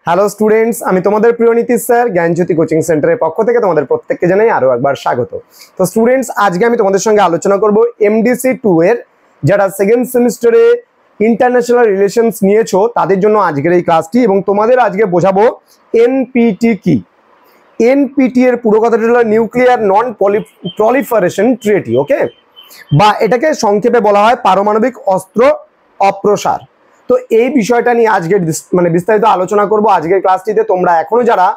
Hello students, আমি তোমাদের প্রিয় নীতিশ স্যার জ্ঞানজ্যোতি কোচিং সেন্টারের পক্ষ থেকে তোমাদের প্রত্যেককে জানাই আরো একবার স্বাগত। তো স্টুডেন্টস, আজকে আমি তোমাদের সঙ্গে আলোচনা করব এমডিসি 2 এর যারা সেকেন্ড সেমিস্টারে ইন্টারন্যাশনাল রিলেশনস নিয়েছো তাদের জন্য আজকের এই ক্লাসটি, এবং তোমাদের আজকে বোঝাবো এনপিটি কি। এনপিটি এর পুরো কথাটা হলো নিউক্লিয়ার নন প্রলিফারেশন ট্রিটি, ওকে, বা এটাকে সংক্ষেপে বলা হয় পারমাণবিক অস্ত্র অপ্রসার। তো এই বিষয়টা নিয়ে আজকে বিস্তারিত আলোচনা করব আজকের ক্লাসটিতে। তোমরা এখনো যারা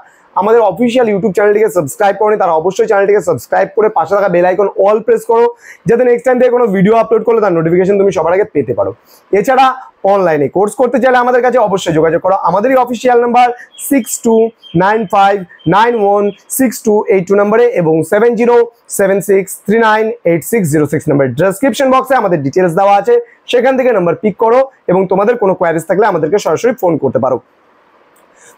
আমাদের অফিসিয়াল ইউটিউব চ্যানেলটিকে সাবস্ক্রাইব করোনি তারা অবশ্যই চ্যানেলটিকে সাবস্ক্রাইব করে পাশে থাকা বেল আইকন অল প্রেস করো, যাতে নেক্সট টাইম থেকে কোনো ভিডিও আপলোড করলে তার নোটিফিকেশন তুমি সবার আগে পেতে পারো। এছাড়া অনলাইনে কোর্স করতে চাইলে আমাদের কাছে অবশ্যই যোগাযোগ করো। আমাদেরই অফিসিয়াল নাম্বার 6295916282 নম্বরে এবং 7076398606 নম্বরে ডেসক্রিপশন বক্সে আমাদের ডিটেলস দেওয়া আছে, সেখান থেকে নাম্বার পিক করো এবং তোমাদের কোনো কোয়ারিজ থাকলে আমাদেরকে সরাসরি ফোন করতে পারো।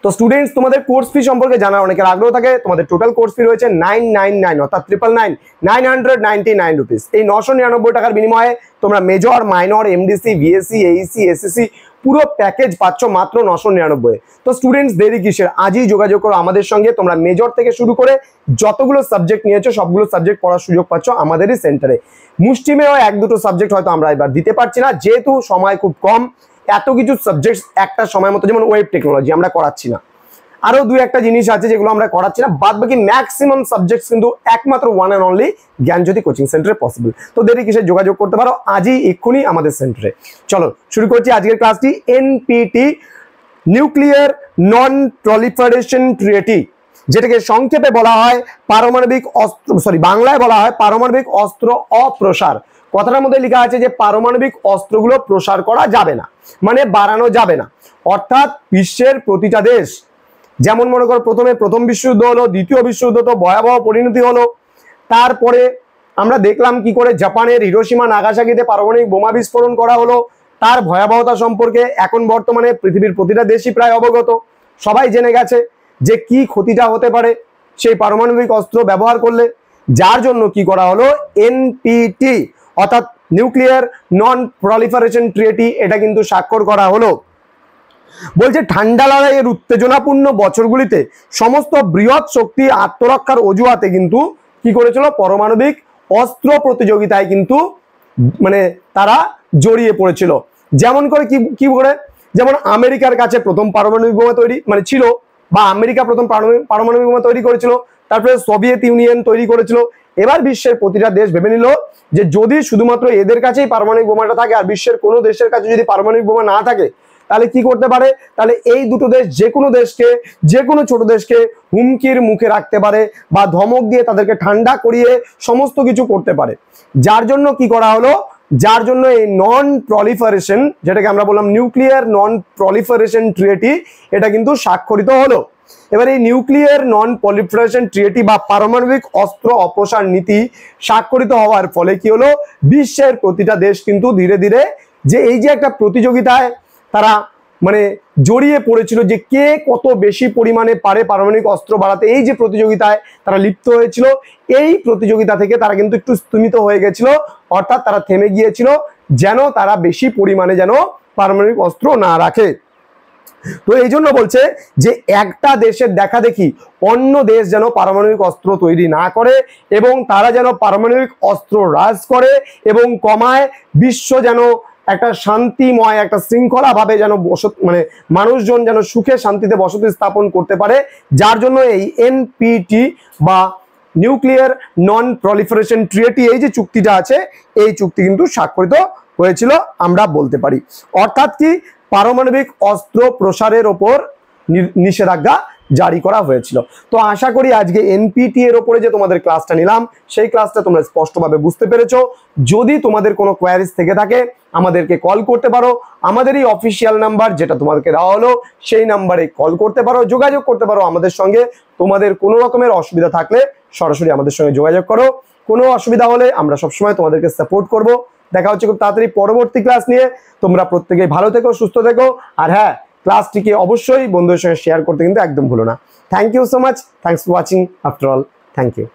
তো স্টুডেন্টস, তোমাদের কোর্স ফি সম্পর্কে জানার অনেকের আগ্রহ থাকে। তোমাদের টোটাল কোর্স ফি রয়েছে 999 অর্থাৎ 999 রুপিস। এই 999 টাকার বিনিময়ে তোমরা major, minor, MDC, VSC, Aisi, SSC পুরো প্যাকেজ পাচ্ছ মাত্র 999। তো স্টুডেন্টস, দেরি কিসের? আজই যোগাযোগ করো আমাদের সঙ্গে। তোমরা মেজর থেকে শুরু করে যতগুলো সাবজেক্ট নিয়েছো সবগুলো সাবজেক্ট পড়ার সুযোগ পাচ্ছ আমাদেরই সেন্টারে। মুষ্টিমেয় এক দুটো সাবজেক্ট হয়তো আমরা এবার দিতে পারছি না, যেহেতু সময় খুব কম। এত কিছু সাবজেক্ট একটা সময় মতো, যেমন ওয়েব টেকনোলজি আমরা করাচ্ছি না, আরো দুই একটা জিনিস আছে যেগুলো আমরা করাচ্ছি না, বাদ বাকি ম্যাক্সিমাম সাবজেক্ট কিন্তু একমাত্র one and only Gyanjyoti coaching সেন্টারে পসিবল। তো দেরি কিসে? যোগাযোগ করতে পারো আজই এক্ষুনি আমাদের সেন্টারে। চলো শুরু করছি আজকের ক্লাসটি। এনপিটি নিউক্লিয়ার নন প্রলিফারেশন ট্রিটি, যেটাকে সংক্ষেপে বলা হয় পারমাণবিক অস্ত্র, বাংলায় বলা হয় পারমাণবিক অস্ত্র অপ্রসার। কথাটার মধ্যে লেখা আছে যে পারমাণবিক অস্ত্রগুলো প্রসার করা যাবে না, মানে বাড়ানো যাবে না। অর্থাৎ বিশ্বের প্রতিটা দেশ, যেমন মনে করো প্রথম বিশ্বযুদ্ধ হলো, দ্বিতীয় বিশ্বযুদ্ধ তো ভয়াবহ পরিণতি হলো, তারপরে আমরা দেখলাম কি করে জাপানের হিরোশিমা নাগাসাকিতে পারমাণবিক বোমা বিস্ফোরণ করা হলো। তার ভয়াবহতা সম্পর্কে এখন বর্তমানে পৃথিবীর প্রতিটা দেশই প্রায় অবগত, সবাই জেনে গেছে যে কি ক্ষতিটা হতে পারে সেই পারমাণবিক অস্ত্র ব্যবহার করলে। যার জন্য কি করা হলো, এনপিটি অর্থাৎ নিউক্লিয়ার নন প্রলিফারেশন ট্রিটি, এটা কিন্তু স্বাক্ষর করা হলো। বলছে ঠান্ডা লড়াইয়ের উত্তেজনাপূর্ণ বছরগুলিতে সমস্ত বৃহৎ শক্তি আত্মরক্ষার অজুহাতে কিন্তু কি করেছিল, পারমাণবিক অস্ত্র প্রতিযোগিতায় কিন্তু তারা জড়িয়ে পড়েছিল। যেমন করে কি করে, যেমন আমেরিকার কাছে প্রথম পারমাণবিক বোমা তৈরি ছিল, বা আমেরিকা প্রথম পারমাণবিক বোমা তৈরি করেছিল, তারপরে সোভিয়েত ইউনিয়ন তৈরি করেছিল। এবার বিশ্বের প্রতিটা দেশ ভেবে নিল যে যদি শুধুমাত্র এদের কাছেই পারমাণবিক বোমাটা থাকে আর বিশ্বের কোনো দেশের কাছে যদি পারমাণবিক বোমা না থাকে, তাহলে কি করতে পারে, তাহলে এই দুটো দেশ যে কোনো ছোট দেশকে হুমকির মুখে রাখতে পারে বা ধমক দিয়ে তাদেরকে ঠান্ডা করিয়ে সমস্ত কিছু করতে পারে। যার জন্য কি করা হলো, যার জন্য এই নন প্রলিফারেশন, যেটাকে আমরা বললাম নিউক্লিয়ার নন প্রলিফারেশন ট্রিটি, এটা কিন্তু স্বাক্ষরিত হলো। এবার এই নিউক্লিয়ার নন প্রলিফারেশন ট্রিটি বা পারমাণবিক অস্ত্র অপসার নীতি স্বাক্ষরিত হওয়ার ফলে কি হলো, বিশ্বের প্রতিটা দেশ কিন্তু ধীরে ধীরে যে এই যে একটা প্রতিযোগিতায় তারা জড়িয়ে পড়েছিল যে কে কত বেশি পরিমাণে পারে পারমাণবিক অস্ত্র বাড়াতে, এই যে প্রতিযোগিতায় তারা লিপ্ত হয়েছিল, এই প্রতিযোগিতা থেকে তারা কিন্তু একটু স্তিমিত হয়ে গেছিল, অর্থাৎ তারা থেমে গিয়েছিল যেন তারা বেশি পরিমাণে যেন পারমাণবিক অস্ত্র না রাখে। তো এই জন্য বলছে যে একটা দেশের দেখা দেখি অন্য দেশ যেন পারমাণবিক অস্ত্র তৈরি না করে এবং তারা যেন পারমাণবিক অস্ত্র হ্রাস করে এবং কমায়, বিশ্ব যেন একটা শান্তিময় একটা শৃঙ্খলা ভাবে যেন মানুষজন যেন সুখে শান্তিতে বসতি স্থাপন করতে পারে। যার জন্য এই এনপিটি বা নিউক্লিয়ার নন প্রলিফারেশন ট্রিটি, এই যে চুক্তিটা আছে, এই চুক্তি কিন্তু স্বাক্ষরিত হয়েছিল আমরা বলতে পারি। অর্থাৎ কি, পারমাণবিক অস্ত্র প্রসারের ওপর নিষেধাজ্ঞা জারি করা হয়েছিল। তো আশা করি আজকে এনপিটি এর উপরে যে তোমাদের ক্লাসটা নিলাম সেই ক্লাসটা তোমরা স্পষ্টভাবে বুঝতে পেরেছো। যদি তোমাদের কোনো কোয়ারিজ থেকে থাকে আমাদেরকে কল করতে পারো, আমাদেরই অফিসিয়াল নাম্বার যেটা তোমাদেরকে দেওয়া হলো সেই নাম্বারে কল করতে পারো, যোগাযোগ করতে পারো আমাদের সঙ্গে। তোমাদের কোনো রকমের অসুবিধা থাকলে সরাসরি আমাদের সঙ্গে যোগাযোগ করো। কোনো অসুবিধা হলে আমরা সবসময় তোমাদেরকে সাপোর্ট করব। দেখা হচ্ছে খুব তাড়াতাড়ি পরবর্তী ক্লাস নিয়ে। তোমরা প্রত্যেকেই ভালো থেকো, সুস্থ থেকো, আর হ্যাঁ, ক্লাসটিকে অবশ্যই বন্ধুদের সঙ্গে শেয়ার করতে কিন্তু একদম ভুলো না। Thank you so much, thanks for watching after all, thank you.